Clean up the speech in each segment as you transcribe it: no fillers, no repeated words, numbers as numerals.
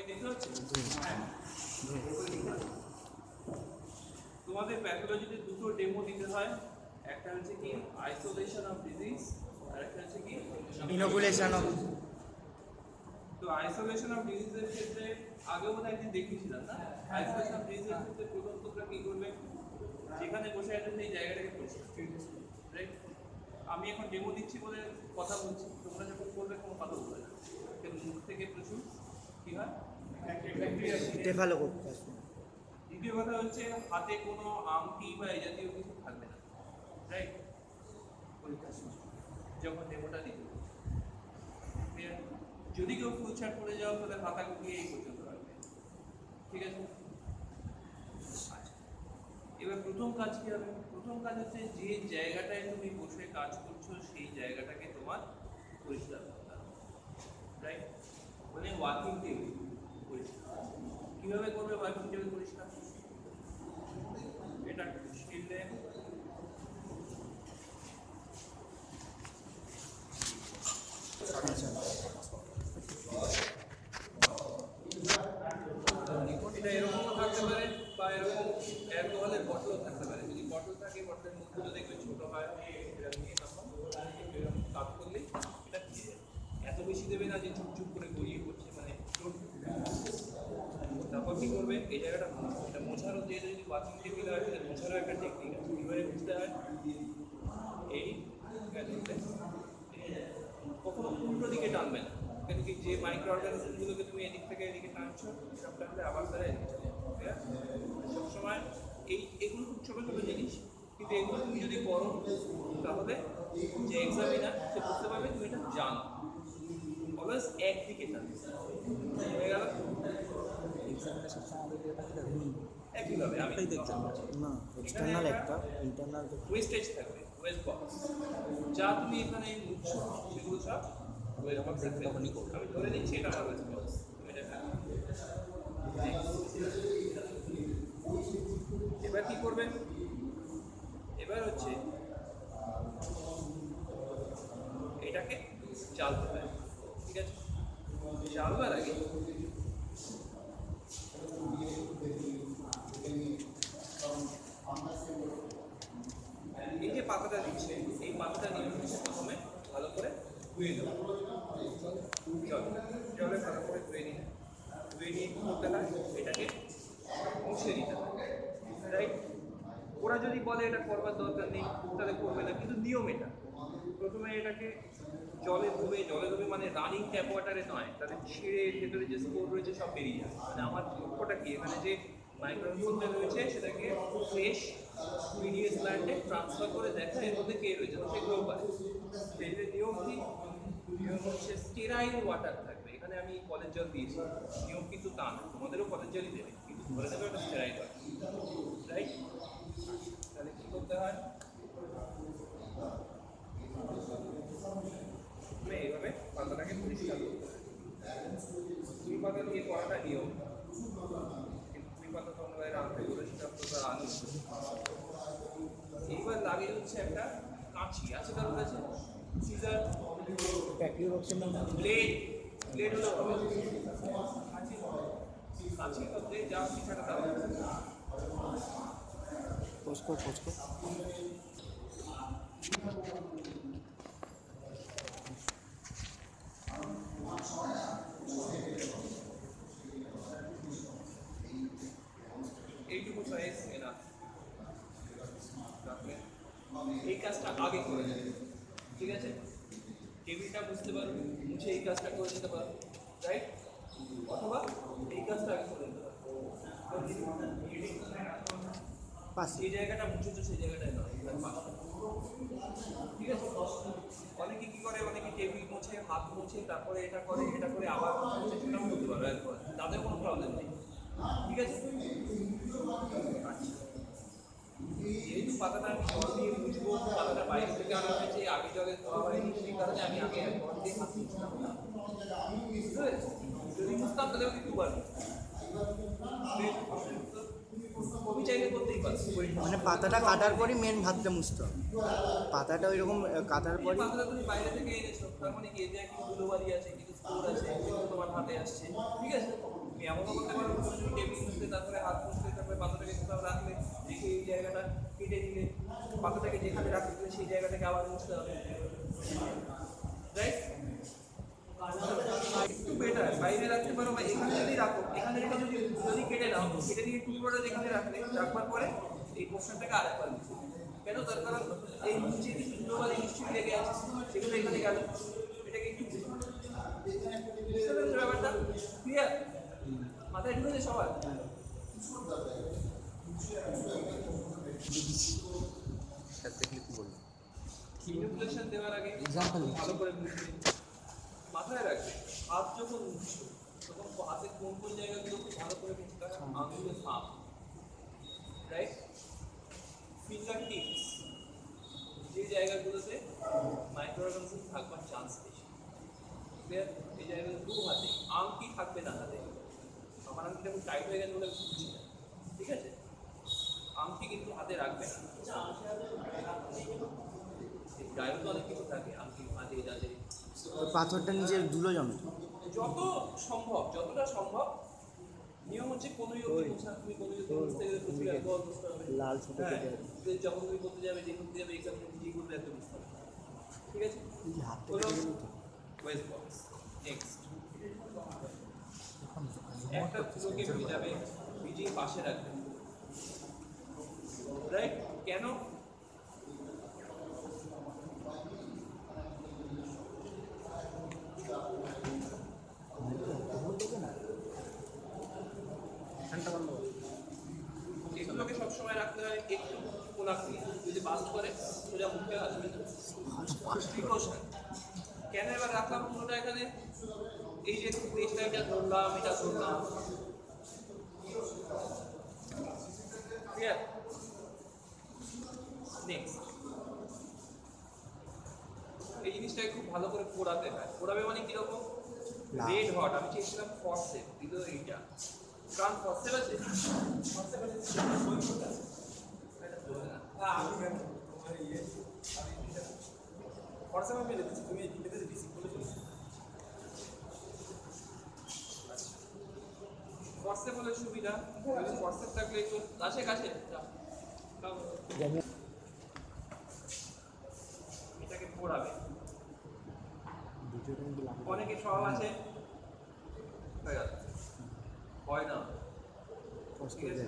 দেখতে পাচ্ছেন? তোমাদের প্যাথোলজিতে দুটো ডেমো দিতে হয়, একটা হচ্ছে কি আইসোলেশন অফ ডিজিজ আর একটা হচ্ছে কি ইনোকুলেশন অফ। তো আইসোলেশন অফ ডিজিজের ক্ষেত্রে আগেও বোধহয় একদিন দেখিয়েছিলাম না? আইসোলেশন অফ ডিজিজের ক্ষেত্রে প্রথম তোমরা কি করবে, যেখানে বসে আছো সেই জায়গাটাকে পরিষ্কার, রাইট? আমি এখন ডেমো দিচ্ছি বলে কথা বলছি, তোমরা যখন করবে কোনো কথা বলবে না, কিন্তু মুখ থেকে প্রচুর কি হয় ব্যাকটেরিয়া। স্টেফাইলোকোকাস। দ্বিতীয় কথা হচ্ছে হাতে কোনো আংটি বা এই জাতীয় কিছু থাকবে না, রাইট? পরীক্ষার সময় যখন ডেমোটা দিতে হবে। যদি কেউ ফুল শার্ট পরে যাও তাহলে হাতা গুটিয়ে এই পর্যন্ত রাখবে, ঠিক আছে? আচ্ছা, এবার প্রথম কাজ কি হবে? প্রথম কাজ হচ্ছে যে জায়গাটায় তুমি বসে কাজ করছো সেই জায়গাটাকে তোমার পরিষ্কার করতে হবে, রাইট? মানে ওয়ার্কিং টেবিল পরিষ্কার। কীভাবে করবে ওয়ার্কিং টেবিল পরিষ্কার? এটা স্টিলে এটা এরকমও থাকতে পারে বা এরকম অ্যালকোহলের বটলও থাকতে পারে। যদি বটল থাকে বটলের মুখগুলো দেখবে ছোট হয়, এরকম নিয়ে তখন এরকম কাজ করলেই এটা ভিজে যায়। এত বেশি দেবে না যে চুপচুপ করে গড়িয়ে পড়ছে, মানে তারপর কি করবে এই জায়গাটা এটা মোছারও, যে যদি ওয়াচিং টেবিল হয় সেটা মোছারও একটা টেকনিক আছে। কীভাবে বুঝতে হয়, এই কখনো উল্টো দিকে টানবে না, কেন কি যে মাইক্রো অর্গানিজমগুলোকে তুমি এদিক থেকে এদিকে টানছো সব টানলে আবার তারা এদিকে চলে যাবে, ঠিক আছে? সবসময় এগুলো খুব ছোটো ছোটো জিনিস, কিন্তু এগুলো তুমি যদি করো তাহলে যে এক্সামিনার সে বুঝতে পারবে তুমি এটা জানো। অলওয়েজ একদিকে টানবে, হয়ে গেল? একইভাবে আমি দেখলাম না, এক্সটার্নাল একটা ইন্টারনাল ওয়েস্টেজ থাকবে, ওয়েস্ট বক্স যা তুমি এখানে মুছছো সেগুলো সব ওয়েস্ট বক্স তখনই করবে। আমি ধরে নিচ্ছি এটা আমার ওয়েস্ট বক্স, এবার কি করবেন? এবার হচ্ছে এটাকে চালতে হবে, ঠিক আছে? চালবার আগে এই যে পাতাটা দিচ্ছে এই পাতাটা নিয়ে প্রথমে ভালো করে ধুয়ে দেবো, জলে ভালো করে ধুয়ে নিয়ে কি করতে হয়, এটাকে মুছে দিতে হয়, রাইট? ওরা যদি বলে এটা করবার দরকার নেই তাহলে করবে না, কিন্তু নিয়ম এটা। প্রথমে এটাকে জলে ধুবে মানে রানিং ট্যাপ ওয়াটারে নয়, তাদের ছিঁড়ে ভেতরে যে স্পোর রয়েছে সব বেরিয়ে যাবে। মানে আমার লক্ষ্যটা কি, এখানে যে মাইক্রোঅর্গানিজমটা রয়েছে সেটাকে ফ্রেশ পিডিএস প্ল্যান্টে ট্রান্সফার করে দেখা এর মধ্যে কে রয়েছে, তো সেগুলো পারে। সেই নিয়ম কি? নিয়ম হচ্ছে স্টেরাইল ওয়াটার থাকবে। এখানে আমি কলের জল দিয়েছি, নিয়ম কিন্তু তা না, তোমাদেরও কলের জলই দেবে, কিন্তু ধরে দেবে ওটা স্টেরাইল ওয়াটার, রাইট? তাহলে কী করতে হয়, এইভাবে পাতাটাকে পরিষ্কার করতে হয়। দুই পাতা দিয়ে করাটা নিয়ম, কিন্তু দুই পাতা তো আমরা রাখতে পরিষ্কার করতে আনি। এইবার লাগে হচ্ছে একটা কাঁচি, আছে কারোর কাছে? সিজার, ব্লেড হলেও হবে, কাঁচির মধ্যে যা পিঠাটা দেওয়া এইটুকু সাইজ এনাফ। এই কাজটা আগে করে নেবে, ঠিক আছে? টেবিলটা বুঝতে পারবে, মুছে এই কাজটা করে দিতে পারবে, রাইট? অথবা এই কাজটা আগে করে দিতে পারবে, এই জায়গাটা মুছেছো সেই জায়গাটায় নয়, ঠিক আছে? অনেকে কি করে, অনেকে টেবিল মুছে হাত মুছে তারপরে এটা করে আবার মুছে, সেটাও করতে পারবে, তাদের কোনো প্রবলেম নেই, ঠিক আছে? যেহেতু পাতাটা আমি জল দিয়ে মুছবো, পাতাটা বাইরে থেকে আনা হয়েছে, আগে জলে ধোয়া হয়নি, সেই কারণে আমি আগে জল দিয়ে হাত মুছতাম না, বুঝতে পেরেছি? যদি মুছতাম তাহলে আমি দুবার আমি চাইলে করতেই পারছি। মানে পাতাটা কাটার পরই মেন ভাতটা মুছতে হবে। পাতাটা ওই রকম কাটার পরই পাতাটা তুমি বাইরে থেকে এনেছো, তার মানে কি এতে একটু ধুলোবালি আছে, কিছু স্পোর আছে, সেগুলো তোমার হাতে আসছে, ঠিক আছে? তুমি এমনও করতে পারো তুমি যদি টেবিল মুছতে তারপরে হাত মুছতে তারপরে পাতাটাকে কোথাও রাখলে রেখে এই জায়গাটা কেটে দিলে পাতাটাকে যেখানে রাখতে সেই জায়গাটাকে আবার মুছতে হবে, রাইট? একটু বেটার বাইরে রাখতে পারো বা এখানে যদি রাখো, এখানে রেখে যদি যদি কেটে নাও, কেটে দিয়ে টুকরোটা যেখানে রাখলে রাখবার পরে এই পোর্শনটাকে আরেকবার মুছে দিও। কেন? তার কারণ এই নিচে কিছু ধুলোবালি নিশ্চয়ই লেগে আছে, সেগুলো এখানে গেল, এটাকে একটু বুঝতে পারছো ব্যাপারটা? ক্লিয়ার? মাথায় ঢুকেছে সবার? স্যার দেখলে কি বলবো? ইনফ্লেশন দেওয়ার আগে এক্সাম্পল ভালো করে বুঝবে, মাথায় রাখবে হাত যখন মুছছো তখন হাতের কোন কোন জায়গাগুলো খুব ভালো করে মুছতে হবে, আঙুলের থাম, রাইট? ফিঙ্গার টিপস, যে জায়গাগুলোতে মাইক্রো অর্গানিজম থাকবার চান্স বেশি, ক্লিয়ার? এই জায়গাগুলো দু হাতে, আংটি থাকবে না হাতে, আমার আংটিটা খুব টাইট হয়ে গেছে বলে বুঝছি না, ঠিক আছে? আংটি কিন্তু হাতে রাখবে না, গায়েও তো অনেক কিছু থাকে, আংটি মাঝে যাতে ওই পাথরটা নিজের ধুলো জমে। যত সম্ভব, যতটা সম্ভব নিয়ম হচ্ছে কোনো অবধি মুছা, তুমি কোনো অবধি মুছতে গেলে প্রচুর অ্যালকোহল মুছতে হবে, লাল ছোট হ্যাঁ, কেটে যখন তুমি করতে যাবে যে করতে যাবে এক্সাম নিজেই করবে একদম মুছতে হবে, ঠিক আছে? হাত হলো থেকে তো ওয়েস্ট বক্স। নেক্সট একটা তুলোকে ভিজাবে, ভিজিয়ে পাশে রাখবে, রাইট? কেন? এগুলোকে সবসময় রাখতে হয় একটু কোলাকুলি, যদি বাস করে সোজা মুখে আসবে না, প্রিকশন। কেন এবার রাখলাম পুরোটা এখানে? এই যে পেজটা এটা ধরলাম, এটা ধরলাম, ক্লিয়ার? নেক্সট এই জিনিসটাকে খুব ভালো করে পোড়াতে হয়। পোড়াবে মানে কিরকম? রেড হট, আমি চেয়েছিলাম ফর্সেপ, কিন্তু এইটা কারণ ফর্সেপ আছে, ফর্সেপ আছে ফর্সেপ আমি লিখেছি, তুমি এই তিনটাতে রিসিভ করে চলে ফর্সেপ হলে সুবিধা, ফর্সেপ থাকলে একটু কাছে কাছে এটাকে পোড়াবে। অনেকে স্বভাব আছে হয়ে গেল, হয় না, ঠিক আছে?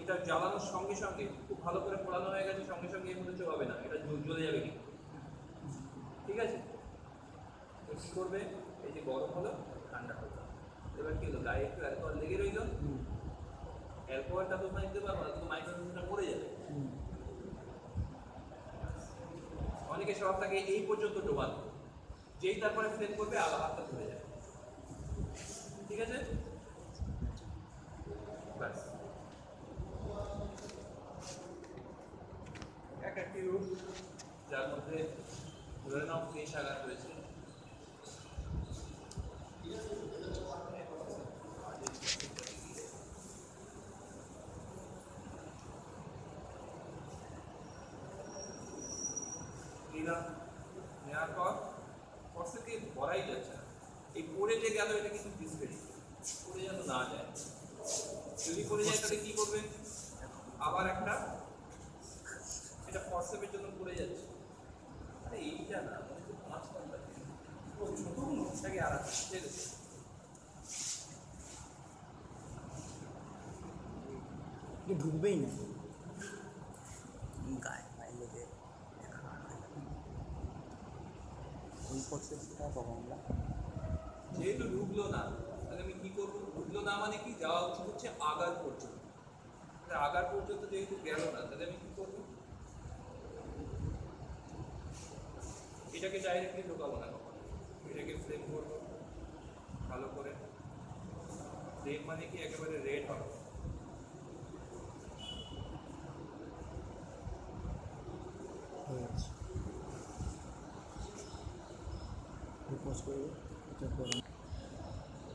এটা জ্বালানোর সঙ্গে সঙ্গে খুব ভালো করে পোড়ানো হয়ে গেছে, সঙ্গে সঙ্গে এর মধ্যে হবে না, এটা জ্বলে যাবে কিন্তু, ঠিক আছে? তো কি করবে? এই যে গরম হলো, ঠান্ডা হলো, এবার কি হলো? গায়ে একটু অ্যালকোহল লেগে রইল, অ্যালকোহলটা তো দিতে পারবো না, কিন্তু মাইক্রোঅর্গানিজমটা মরে যাবে। অনেকে স্বভাব থাকে এই পর্যন্ত ডোবানো, যেই তারপরে ফ্লেম করবে আবার হাতটা ধরে যাবে, ঠিক আছে? ব্যাস একটি রূপ যার মধ্যে ধরে নাও ফ্রেশ আঘাত রয়েছে, নেওয়ার পর ফর্সেপকে ভরাই যাচ্ছে না, এই পড়ে যে গেল এটা কিন্তু ডিসক্রেডিট, পড়ে যেন না যায়, যদি পড়ে যায় তাহলে কি করবে? আবার একটা, এটা ফর্সেপের জন্য পড়ে যাচ্ছে, আরে এইটা না, পাঁচটা ছোট নোটটাকে আর ঠিক আছে? ঢুকবেই না গায়ে লেগে ওই প্রসেসটা কখন যেহেতু ঢুকলো না, তাহলে আমি কি করবো? ঢুকলো না মানে কি? যাওয়া উচিত হচ্ছে আগার পর্যন্ত, আগার পর্যন্ত যেহেতু গেল না, তাহলে আমি কি করবো? এটাকে ডাইরেক্টলি ঢোকাবো না কখনো, এটাকে ফ্লেম করবো ভালো করে। ফ্লেম মানে কি? একেবারে রেড হবে,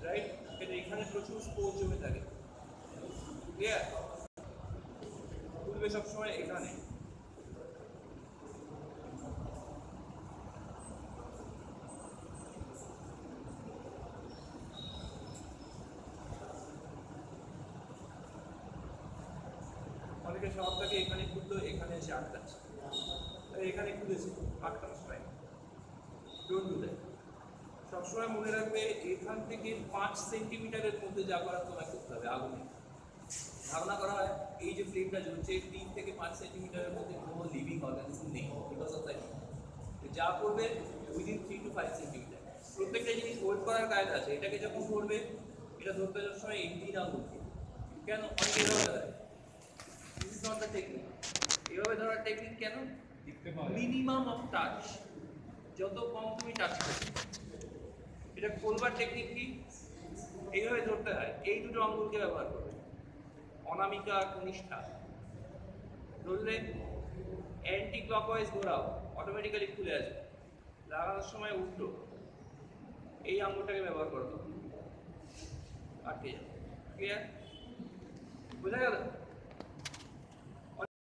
রাইট? এটা এখানে প্রচুর স্পোর্ট জমে থাকে, ক্লিয়ার? তুলবে সবসময় এখানে, স্বভাবটাকে এখানে খুললো, এখানে এসে আটকাচ্ছে, এখানে খুলেছে, আটকানো স্ট্রাইক। Don't do that. সবসময় মনে রাখবে এখান থেকে 5 সেন্টিমিটারের মধ্যে যা করার তোমায় করতে হবে আগুনে। ধারণা করা হয় এই যে ফ্লেমটা জ্বলছে 3 থেকে 5 সেন্টিমিটারের মধ্যে কোনো লিভিং অর্গানিজম নেই, বিকজ অফ দ্যাট। যা করবে উইদিন 3 to 5 সেন্টিমিটার। প্রত্যেকটা জিনিস হোল্ড করার কায়দা আছে। এটাকে যখন ধরবে, এটা ধরতে যাওয়ার সময় 18 আঙুল দিয়ে। কেন? অনেকে এভাবে ধরে। This is not the technique. এভাবে ধরার টেকনিক কেন? মিনিমাম অফ টাচ, যত কম তুমি টাচ করবে। এটা খোলবার টেকনিক কি? এইভাবে ধরতে হয়, এই দুটো আঙ্গুলকে ব্যবহার করবে, অনামিকা আর কনিষ্ঠা। ধরলে অ্যান্টি ক্লকওয়াইজ ঘোরাও, অটোমেটিক্যালি খুলে আসবে। লাগানোর সময় উল্টো, এই আঙ্গুলটাকে ব্যবহার করো, আটকে যাবে। ক্লিয়ার? বোঝা গেল?